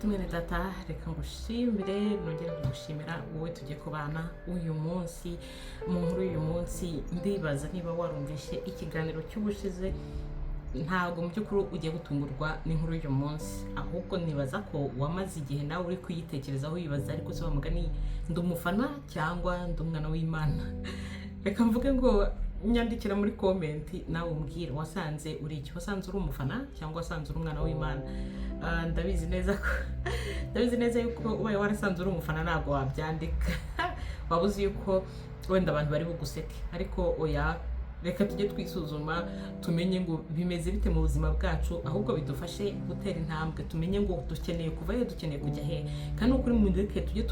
nshuti mwene data, reka ngushimire nongere kugushimira wowe tugiye kubana uyu munsi. Mu nkuru y'uyu munsi ndibaza niba warumvishe ikiganiro cy'ubushize. Ntabwo mu by'ukuri ugiye gutungurwa n'inkuru y'uyu munsi, ahubwo nibaza ko wamaze igihe nawe uri kuyitekerezaho wibaza, ariko se wamugani ndi umufana cyangwa ndi umwana w'Imana? Reka mvuge ngo nyandikira muri komenti nawe umbwire wasanze uri iki, wasanze uri umufana cyangwa wasanze uri umwana w'Imana. Ndabizi neza yuko ubaye warasanze uri umufana ntabwo wabyandika waba uzi yuko wenda abantu bari buguseke, ariko oya, reka tujye twisuzuma tumenye ngo bimeze bite mu buzima bwacu, ahubwo bidufashe gutera intambwe, tumenye ngo dukeneye kuva he, dukeneye kujya he. Kandi ukuri mu ndeke tujye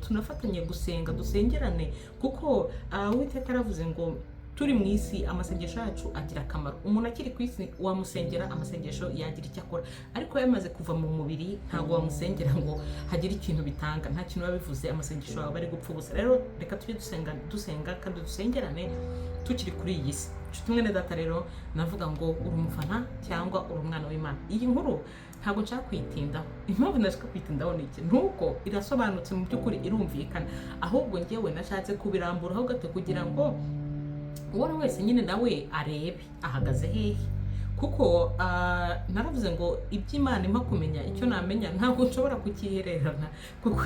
tunafatanye gusenga, dusengerane, kuko Uwiteka yaravuze ngo turi mu isi amasengesho yacu agira akamaro. Umuntu akiri ku isi wamusengera, amasengesho yagira icyo akora, ariko yamaze kuva mu mubiri ntabwo wamusengera ngo hagire ikintu bitanga, nta kintu biba bivuze, amasengesho yawe bari gupfa ubusa. Rero reka tujye dusenga kandi dusengerane tukiri kuri iyi si. Nshuti mwene data, rero navuga ngo uri umufana cyangwa uri umwana w'Imana. Iyi nkuru ntabwo nshaka kwitindaho. Impamvu nashaka kwitindaho ni iki? Nuko irasobanutse, mu by'ukuri irumvikana, ahubwo njyewe nashatse kubiramburaho gato kugira ngo uwo wese nyine nawe arebe ahagaze hehe, kuko naravuze ngo iby'Imana impa kumenya icyo namenya ntabwo nshobora kukihererana, kuko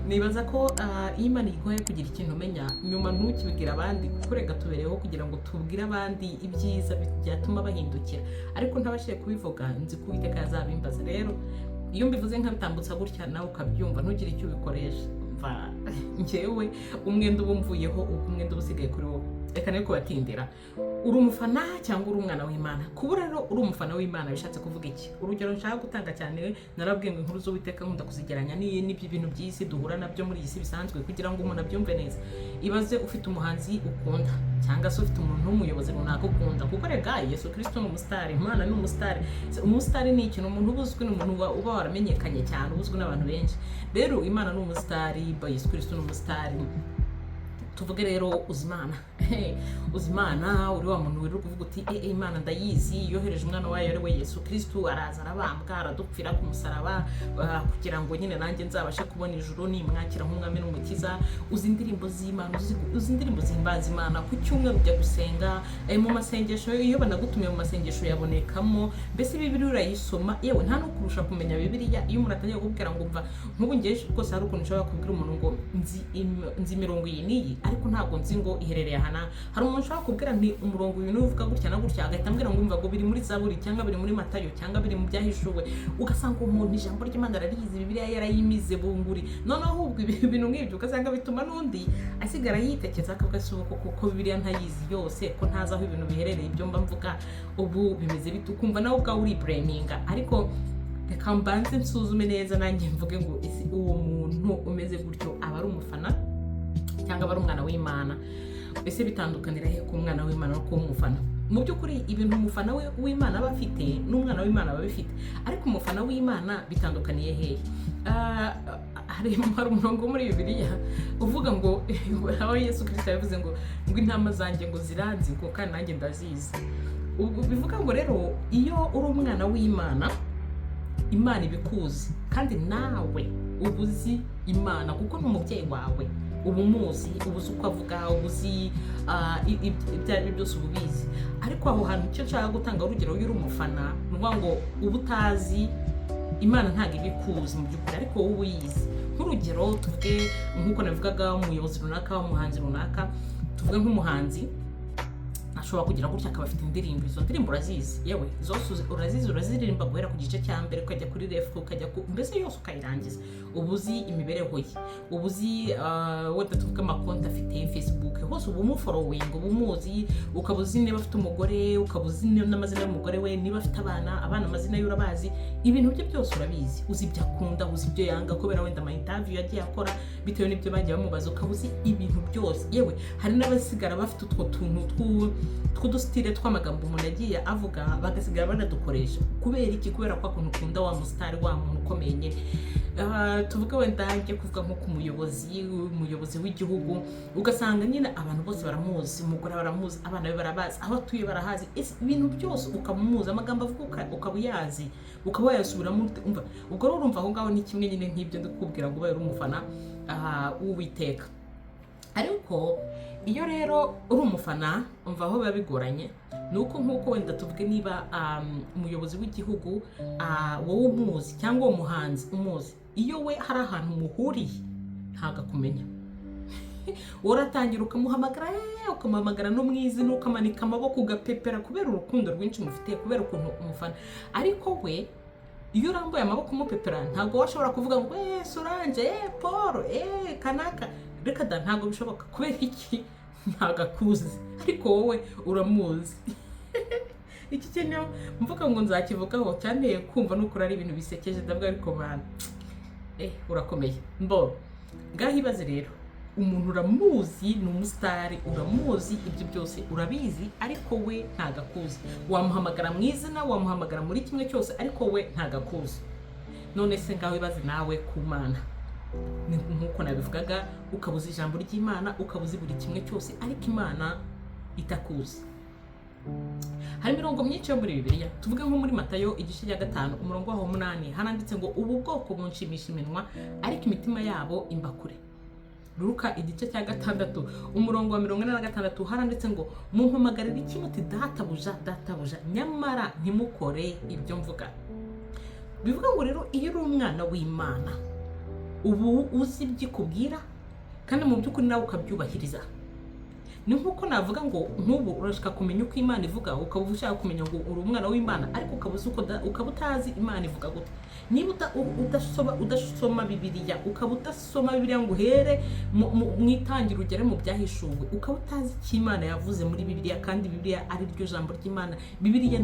nibaza ko iyo Imana iguhaye kugira ikintu umenya nyuma ntukibwira abandi, kuko rega tubereyeho kugira ngo tubwire abandi ibyiza byatuma bahindukira, ariko ntabashije kubivuga nzi ko Uwiteka yazabimbaza. Rero iyo mbivuze nkabitambutsa gutya nawe ukabyumva ntugire icyo ubikoresha, njyewe umwenda uba umvuyeho, ubwo umwenda uba usigaye kuri wowe. Reka ne kubatindira, uri umufana cyangwa uri umwana w'Imana? Kuba rero uri umufana w'Imana bishatse kuvuga iki? Urugero nshaka gutanga cyane, narabwiye ngo inkuru z'Uwiteka nkunda kuzigeranya n'ibyo bintu by'isi duhura nabyo muri iyi si bisanzwe, kugira ngo umuntu abyumve neza. Ibaze ufite umuhanzi ukunda, cyangwa se ufite umuntu w'umuyobozi runaka ukunda, kuko rega Yesu Kristo ni umusitari, Imana ni umusitari. Umusitari ni ikintu umuntu ubuzwi, ni umuntu uba waramenyekanye cyane, ubuzwi n'abantu benshi. Rero Imana ni umusitari, Yesu Kristo ni umusitari. Tuvuge rero uzimana uzimana uri wa muntu wiri kuvuga uti Imana ndayizi, yohereje umwana wayo ari we Yesu Kristo, araza arabambwa, aradupfira ku musaraba kugira ngo nyine nanjye nzabashe kubona ijuru nimwakira nk'umwami n'umukiza. Uzi indirimbo z'Imana, uzi indirimbo zihimbaza Imana. Ku cyumweru ujya gusenga, mu masengesho iyo banagutumiye mu masengesho yabonekamo, mbese Bibiliya urayisoma, yewe nta no kurusha kumenya Bibiliya. Iyo umuntu atangiye kukubwira ngo umva, nk'ubu ngeje rwose hari ukuntu nshobora kubwira umuntu ngo nzi imirongo iyi n'iyi, ariko ntabwo nzi ngo iherereye aha. Hari umuntu ushobora kubwira nti umurongo uyu uvuga gutya na gutya, agahita ambwira ngo umva ngo biri muri Zaburi cyangwa biri muri Matayo cyangwa biri mu byahishuwe, ugasanga umuntu ijambo ry'Imana ararizi, Bibiliya yarayimize bunguri. Noneho ahubwo ibintu nk'ibyo ugasanga bituma n'undi asigara yitekeza, akavuga se kuko Bibiliya ntayizi yose, ko ntazi aho ibintu biherereye, ibyo mba mvuga ubu bimeze bite, ukumva nawe ubwawe uri braminga. Ariko reka mbanze nsuzume neza nanjye mvuge ngo ese uwo muntu umeze gutyo aba ari umufana cyangwa aba ari umwana w'Imana? Ese bitandukanira he ku mwana w'Imana no ku umufana? Mu by'ukuri ibintu umufana w'Imana aba afite n'umwana w'Imana aba abifite, ariko umufana w'Imana bitandukaniye hehe? Hari umurongo muri Bibiliya uvuga ngo aho Yesu Kristo yavuze ngo intama zanjye ngo ziranzi, ngo kandi nanjye ndazizi. Ubwo bivuga ngo rero iyo uri umwana w'Imana, Imana ibikuzi kandi nawe ubuzi Imana, kuko ni umubyeyi wawe, uba umuzi, ubuzi uko avuga, ubuzi ibyo ari byo byose ububizi. Ariko aho hantu icyo nshaka gutanga urugero, iyo uri umufana ni ukuvuga ngo uba utazi Imana, ntabwo ibikuzi mu by'ukuri, ariko wowe uyizi. Nk'urugero tuvuge nk'uko navugaga umuyobozi runaka, umuhanzi runaka, tuvuge nk'umuhanzi ashobora kugira gutya akaba afite indirimbo, izo ndirimbo urazizi, yewe zose urazizi, uraziririmba guhera ku gice cya mbere ukajya kuri refu, ukajya mbese yose ukayirangiza. Ubuzi imibereho ye, ubuzi wenda tuvuge amakonti afite Facebook, hose uba umuforowinga, uba umuzi, ukaba uzi niba afite umugore, ukaba uzi n'amazina y'umugore we, niba afite abana amazina ye urabazi, ibintu bye byose urabizi. Uzi ibyo akunda, uzi ibyo yanga, kubera wenda ama interview yagiye akora bitewe n'ibyo bagiye bamubaza, ukaba uzi ibintu byose. Yewe hari n'abasigara bafite utwo tuntu tw'udusitire tw'amagambo umuntu yagiye avuga bagasigara banadukoresha. Kubera iki? Kubera ko akuntu ukunda wa musitari, wa muntu ukomeye nyine. Tuvuge wenda njye kuvuga nko ku umuyobozi w'igihugu, ugasanga nyine abantu bose baramuzi, umugore baramuzi, abana be barabazi, aho atuye barahazi, ibintu byose ukamuzi, amagambo avuga ukaba uyazi, ukaba wayasubiramo. Ubwo rero urumva aho ngaho ni kimwe nyine nk'ibyo ndikubwira ngo ubaye uri umufana w'Uwiteka. Ariko iyo rero uri umufana umva aho biba bigoranye, ni uko nk'uko wenda tuvuge niba umuyobozi w'igihugu wowe umuzi cyangwa uwo muhanzi umuzi, iyo we hari ahantu muhuriye ntago akumenya. Uratangira ukamuhamagara no mu izina, ukamanika amaboko ugapepera kubera urukundo rwinshi mufitiye, kubera ukuntu umufana. Ariko we iyo urambuye amaboko umupepera ntago washobora kuvuga ngo Solange, Paul, kanaka, reka da, ntago bishoboka. Kubera iki? Ntago akuzi, ariko wowe uramuzi. Iki kintu mvuga ngo nzakivugaho cyane kumva nuko ari ibintu bisekeje, ndavuga ariko bana urakomeye. Ngaho ibaze rero, umuntu uramuzi, ni umusitari, uramuzi, ibyo byose urabizi, ariko we ntago akuzi. Wamuhamagara mu izina, wamuhamagara muri kimwe cyose, ariko we ntago akuzi. None se ngaho ibaze nawe ku Mana, nk'uko nabivugaga, ukabuza ijambo ry'Imana, ukabuza buri kimwe cyose, ariko Imana itakuzi. Hari imirongo myinshi yo muri Bibiliya, tuvuge nko muri Matayo igice cya 5 umurongo wa 8 haranditse ngo ubu bwoko bunshimisha iminwa, ariko imitima yabo imba kure. Luka igice cya 6 umurongo wa 46 haranditse ngo mumpamagarire iki muti databuja, nyamara ntimukore ibyo mvuga. Bivuga ngo rero iyo uri umwana w'Imana ubu uzi ibyikubwira kandi mu by'ukuri nawe ukabyubahiriza. Ni nkuko navuga ngo ntubu urashaka kumenya uko Imana ivuga, ukaba ushaka kumenya ngo uri umwana w'Imana, ariko ukaba utazi Imana ivuga gute. Niba udasoma Bibiliya, ukaba udasoma Bibiliya ngo uhere mu itangira ugere mu byahishuwe, ukaba utazi icyo Imana yavuze muri Bibiliya, kandi Bibiliya ari ryo jambo ry'Imana. Bibiliya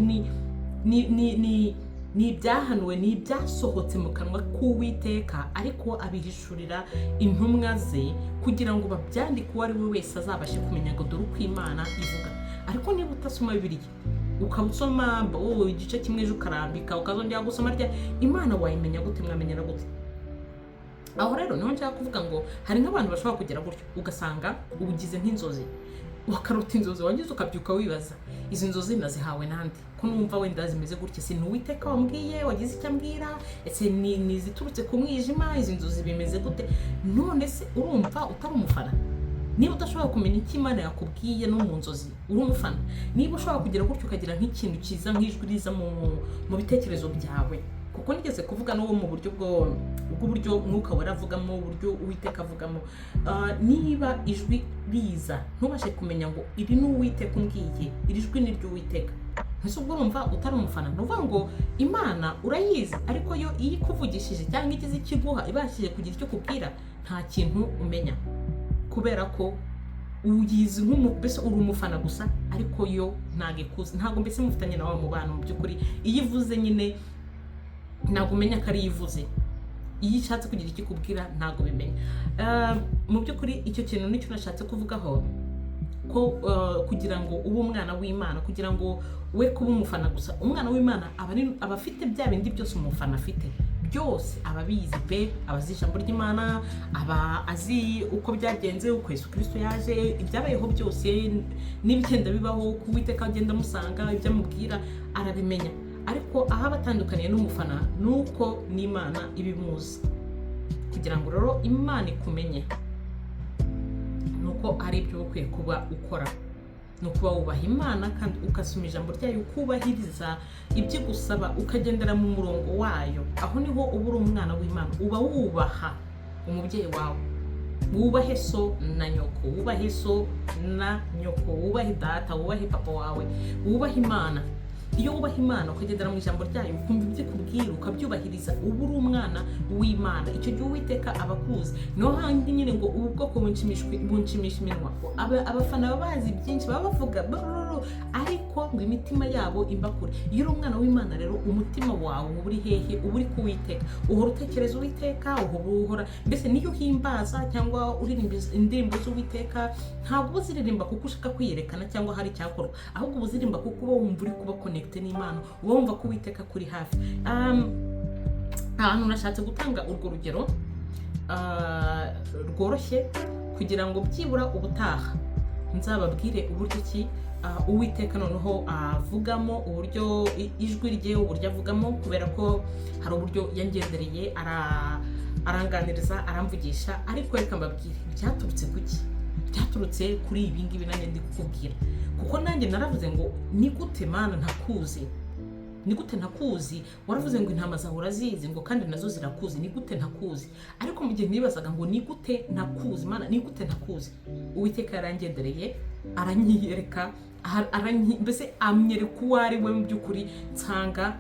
ni ibyahanuwe, ni ibyasohotse mu kanwa k'Uwiteka, ariko abihishurira intumwa ze kugira ngo babyandike uwo ari we wese azabashe kumenya ngo dore uko Imana ivuga. Ariko niba utasoma Bibiliya, ukaba usoma igice kimwe ejo ukarambika, ukazongera gusoma rya Imana, wayimenya gute? Mwamenyera gute? Aho rero niho nshaka kuvuga ngo hari nk'abantu bashobora kugera gutyo, ugasanga ubugize nk'inzozi, wakarota inzozi wagize ukabyuka wibaza, izi nzozi nazihawe nande? Ko numva wenda zimeze gutya, si n'Uwiteka wambwiye, wagize icyo ambwira? Ese ni ziturutse ku mwijima? Izi nzozi bimeze gute? None se urumva utari umufana? Niba udashobora kumenya icyo Imana yakubwiye no mu nzozi, uri umufana? Niba ushobora kugira gutyo ukagira nk'ikintu cyiza, nk'ijwi riza mu bitekerezo byawe, kuko nigeze kuvuga no mu buryo bw'uburyo mwuka waravugamo, uburyo Uwiteka avugamo, niba ijwi riza ntubashe kumenya ngo iri ni Uwiteka umbwiye, iri jwi ni ry'Uwiteka, ntese ubwo urumva utari umufana? Nuvuga ngo Imana urayizi, ariko yo iyo ikuvugishije cyangwa igize ikiguha, ibashije kugira icyo kubwira, nta kintu umenya, kubera ko uyizi mbese uri umufana gusa, ariko yo ntago ikuzi, ntago mbese mufitanye nawe mu bantu mu by'ukuri. Iyo ivuze nyine ntago umenya ko ari ivuze, iyo ishatse kugira icyo ikubwira ntago bimenya. Mu by'ukuri icyo kintu nicyo nashatse kuvugaho, ko kugira ngo ube umwana w'Imana, kugira ngo we kuba umufana gusa, umwana w'Imana aba afite bya bindi byose umufana afite byose, ababizi pe, abazi ijambo ry'Imana, aba azi uko byagenze, uko Yesu Kristo yaje, ibyabayeho byose n'ibigenda bibaho, ku Uwiteka agenda amusanga, ibyo amubwira arabimenya. Ariko aho abatandukaniye n'umufana nuko n'Imana ibimuzi. Kugira ngo rero Imana ikumenye, nuko ari ibyo ukwiye kuba ukora, no kuba wubaha Imana kandi ukasoma ijambo ryayo, ukubahiriza ibyo gusaba, ukagendera mu murongo wayo. Aho niho uba uri umwana w'Imana, uba wubaha umubyeyi wawe, wubahe so na nyoko, wubahe so na nyoko, wubahe data, wubahe papa wawe, wubahe Imana. Iyo wubaha Imana ukagendera mu ijambo ryayo, ukumva ibyo ikubwira, ukabyubahiriza, uba uri umwana w'Imana. Icyo gihe Uwiteka aba akuzi. Niho handi nyine ngo ubu bwoko bunshimisha iminwa. Abafana baba bazi byinshi, baba bavuga amahoro, ariko ngo imitima yabo imbakure. Iyo uri umwana w'Imana rero umutima wawe uba uri hehe? Uba uri ku Uwiteka, uhora utekereza Uwiteka, uhora mbese niyo uhimbaza cyangwa uririmba indirimbo z'Uwiteka, ntabwo uziririmba kuko ushaka kwiyerekana cyangwa hari icyakorwa, ahubwo uziririmba kuko uba wumva uri kuba connecte n'Imana, uba wumva ko Uwiteka kuri hafi. Ahantu nashatse gutanga urwo rugero rworoshye kugira ngo byibura ubutaha nzababwire uburyo ki Uwiteka noneho avugamo, uburyo ijwi rye uburyo avugamo, kubera ko hari uburyo yangendereye aranganiriza aramvugisha. Ariko reka mbabwire byaturutse kuki? Byaturutse kuri ibi ngibi nanjye ndi kukubwira, kuko nanjye naravuze ngo ni gute Mana ntakuzi? Ni gute ntakuzi? Waravuze ngo intama zawe urazizi, ngo kandi nazo zirakuzi, ni gute ntakuzi? Ariko mu gihe nibazaga ngo ni gute ntakuzi Mana, ni gute ntakuzi, Uwiteka yarangendereye aranyiyereka, mbese amyereka uwo ari we mu by'ukuri, nsanga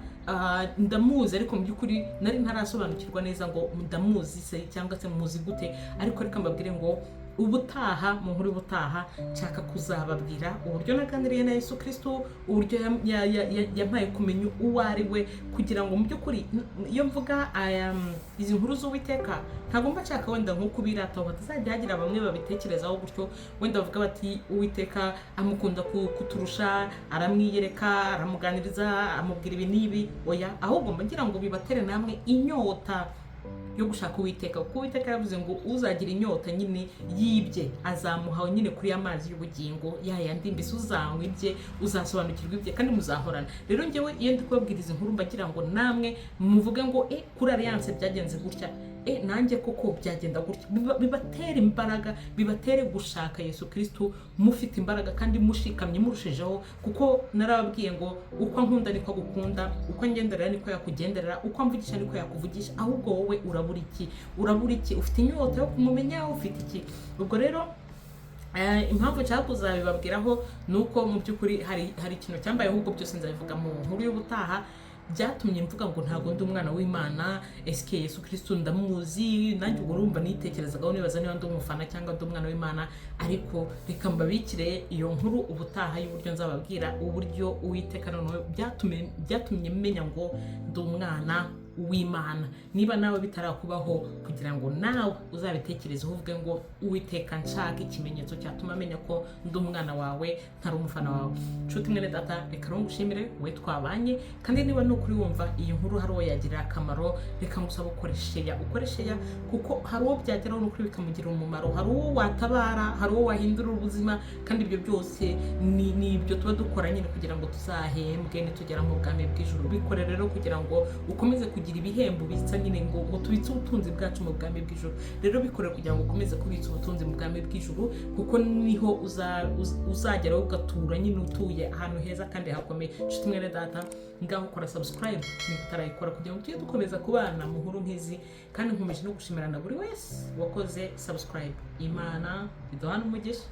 ndamuzi, ariko mu by'ukuri nari ntarasobanukirwa neza ngo ndamuzi se cyangwa se muzi gute. Ariko reka mbabwire ngo ubutaha, mu nkuru y'ubutaha nshaka kuzababwira uburyo naganiriye na Yesu Kristo, uburyo yampaye kumenya uwo ari we, kugira ngo mu by'ukuri iyo mvuga izi nkuru z'Uwiteka ntabwo mba nshaka wenda nko kubirataho, batazajya hagira bamwe babitekerezaho gutyo, wenda bavuga bati Uwiteka amukunda kuturusha, aramwiyereka, aramuganiriza, amubwira ibi n'ibi. Oya, ahubwo mba ngira ngo bibatere namwe inyota yo gushaka Uwiteka, kuko Uwiteka yavuze ngo uzagira inyota nyine yibye azamuha nyine kuri amazi y'ubugingo yayandi, mbese uzanywa ibye uzasobanukirwa ibye kandi muzahorana. Rero njyewe iyo ndi kubabwiriza inkuru mbagira ngo namwe muvuge ngo kuri Alliance byagenze gutya, nanjye koko byagenda gutya, bibatera imbaraga, bibatere gushaka Yesu Kristo mufite imbaraga kandi mushikamye murushijeho, kuko narababwiye ngo uko nkunda niko agukunda, uko ngenderera niko yakugenderera, uko amvugisha niko yakuvugisha. Ahubwo wowe urabura iki? Urabura iki? Ufite inyota yo kumumenya, ufite iki? Ubwo rero impamvu nshaka kuzabibabwiraho nuko mu by'ukuri hari ikintu cyambayeho, ubwo byose nzabivuga mu nkuru y'ubutaha, byatumye mvuga ngo ntabwo ndi umwana w'Imana, eske Yesu Kristo ndamuzi? Nanjye ubwo urumva nitekerezagaho nibaza niba ndi umufana cyangwa ndi umwana w'Imana. Ariko reka mbabikire iyo nkuru ubutaha y'uburyo nzababwira uburyo Uwiteka noneho byatumye menya ngo ndi umwana w'Imana. Niba nawe bitarakubaho, kugira ngo nawe uzabitekerezeho uvuge ngo Uwiteka nshaka ikimenyetso cyatuma amenya ko ndi umwana wawe, ntari umufana wawe. Nshuti mwene data, reka ngushimire wowe twabanye, kandi niba no kuri wumva iyi nkuru hari uwo yagirira akamaro, reka ngusaba ukoresheya, kuko hari uwo byageraho n'ukuri bikamugirira umumaro, hari uwo watabara, hari uwo wahindurira ubuzima, kandi ibyo byose ni ibyo tuba dukora nyine kugira ngo tuzahembwe nitugera mu bwami bw'ijuru. Bikore rero kugira ngo ukomeze kugira ibihembo bisa nyine ngo tubitse ubutunzi bwacu mu bwami bw'ijuru. Rero bikorera kugira ngo ukomeze kubitsa ubutunzi mu bwami bw'ijuru, kuko niho uzagera ugatura nyine utuye ahantu heza kandi hakomeye. Nshuti mwene data, ngaho ukora subscribe niba utarayikora, kugira ngo tujye dukomeza kubana mu nkuru nk'izi, kandi nkomeje no gushimira na buri wese wakoze subscribe. Imana iduhane umugisha.